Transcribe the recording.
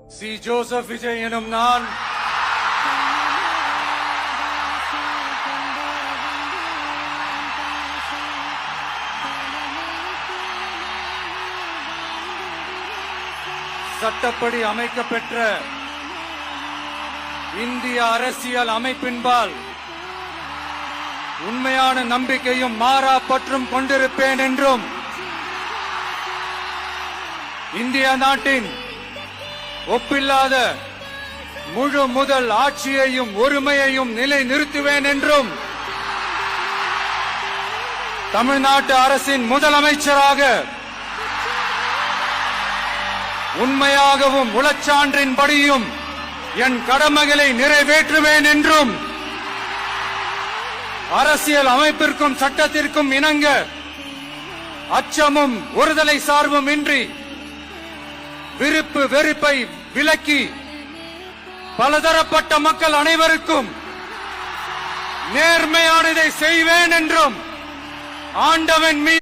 C Joseph Vijay எனும் நான் சட்டப்படி அமைக்கப்பெற்ற இந்திய அரசியல் அமைப்பின்பால் உண்மையான நம்பிக்கையும் மாறா பற்றும் கொண்டிருப்பேன் என்றும் இந்திய நாட்டின் ஒப்பில்லாத முழு முதல் ஆட்சியையும் ஒருமையையும் நிலை நிறுத்துவேன் என்றும் தமிழ்நாட்டு அரசின் முதலமைச்சராக உண்மையாகவும் உளச்சான்றின்படியும் என் கடமைகளை நிறைவேற்றுவேன் என்றும் அரசியல் அமைப்பிற்கும் சட்டத்திற்கும் இணங்க அச்சமும் ஒருதலை சார்பும் இன்றி விருப்பு வெறுப்பை விலக்கி பலதரப்பட்ட மக்கள் அனைவருக்கும் நேர்மையானதை செய்வேன் என்றும் ஆண்டவன் மீது